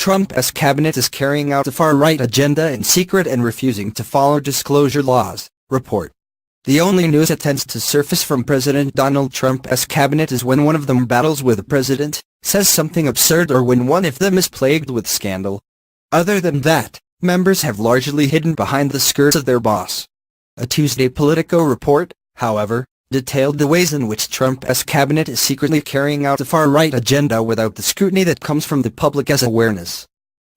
Trump's cabinet is carrying out a far-right agenda in secret and refusing to follow disclosure laws, report. The only news that tends to surface from President Donald Trump's cabinet is when one of them battles with the president, says something absurd, or when one of them is plagued with scandal. Other than that, members have largely hidden behind the skirts of their boss. A Tuesday Politico report, however, detailed the ways in which Trump's cabinet is secretly carrying out a far-right agenda without the scrutiny that comes from the public as awareness.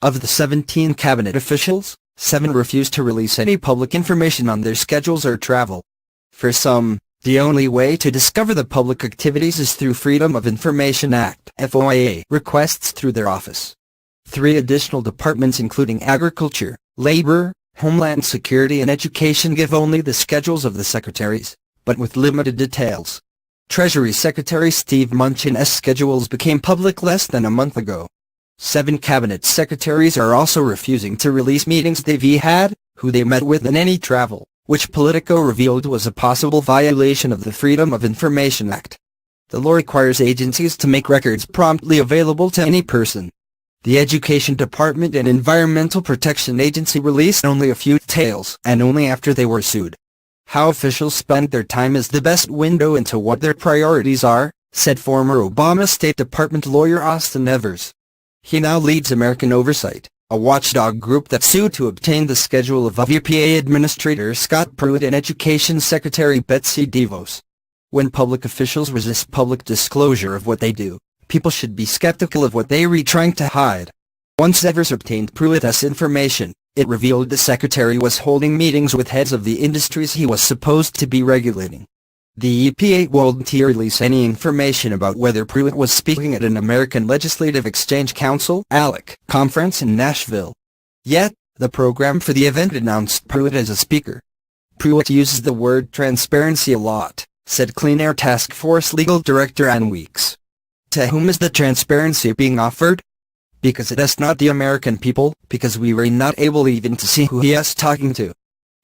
Of the 17 cabinet officials, 7 refuse to release any public information on their schedules or travel. For some, the only way to discover the public activities is through Freedom of Information Act (FOIA) requests through their office. 3 additional departments including Agriculture, Labor, Homeland Security and Education give only the schedules of the secretaries, but with limited details. Treasury Secretary Steve Munchin's schedules became public less than a month ago. 7 cabinet secretaries are also refusing to release meetings they've had, who they met with and any travel, which Politico revealed was a possible violation of the Freedom of Information Act. The law requires agencies to make records promptly available to any person. The Education Department and Environmental Protection Agency released only a few details, and only after they were sued. How officials spend their time is the best window into what their priorities are, said former Obama State Department lawyer Austin Evers. He now leads American Oversight, a watchdog group that sued to obtain the schedule of EPA Administrator Scott Pruitt and Education Secretary Betsy DeVos. When public officials resist public disclosure of what they do, people should be skeptical of what they are trying to hide. Once Evers obtained Pruitt's information, it revealed the secretary was holding meetings with heads of the industries he was supposed to be regulating. The EPA won't release any information about whether Pruitt was speaking at an American Legislative Exchange Council (ALEC) conference in Nashville. Yet, the program for the event announced Pruitt as a speaker. Pruitt uses the word transparency a lot, said Clean Air Task Force Legal Director Ann Weeks. To whom is the transparency being offered? Because it is not the American people, because we were not able even to see who he is talking to.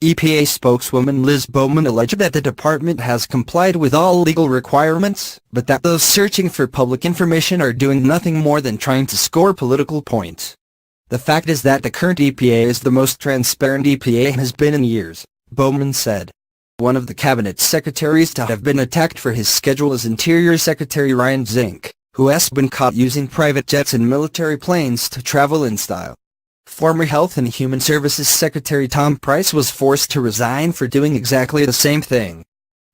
EPA spokeswoman Liz Bowman alleged that the department has complied with all legal requirements, but that those searching for public information are doing nothing more than trying to score political points. The fact is that the current EPA is the most transparent EPA has been in years, Bowman said. One of the cabinet secretaries to have been attacked for his schedule is Interior Secretary Ryan Zink, who has been caught using private jets and military planes to travel in style. Former Health and Human Services Secretary Tom Price was forced to resign for doing exactly the same thing.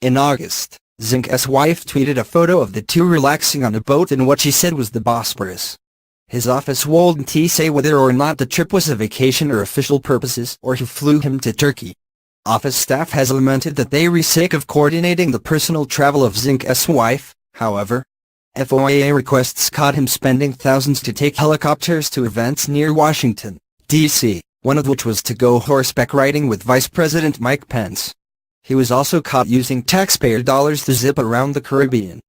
In August, Zink's wife tweeted a photo of the two relaxing on a boat in what she said was the Bosporus. His office wouldn't say whether or not the trip was a vacation or official purposes or who flew him to Turkey. Office staff has lamented that they were sick of coordinating the personal travel of Zink's wife, however. FOIA requests caught him spending thousands to take helicopters to events near Washington, D.C., one of which was to go horseback riding with Vice President Mike Pence. He was also caught using taxpayer dollars to zip around the Caribbean.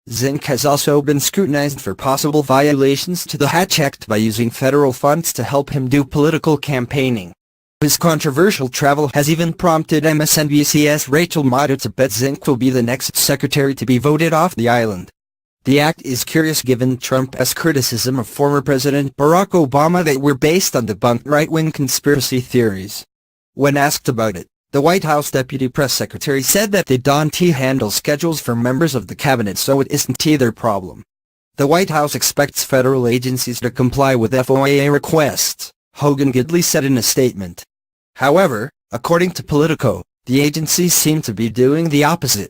Zink has also been scrutinized for possible violations to the Hatch Act by using federal funds to help him do political campaigning. His controversial travel has even prompted MSNBC's Rachel Maddow to bet Zink will be the next secretary to be voted off the island. The act is curious given Trump's criticism of former President Barack Obama that were based on debunked right-wing conspiracy theories. When asked about it, the White House Deputy Press Secretary said that they don't handle schedules for members of the cabinet, so it isn't their problem. The White House expects federal agencies to comply with FOIA requests, Hogan Gidley said in a statement. However, according to Politico, the agencies seem to be doing the opposite.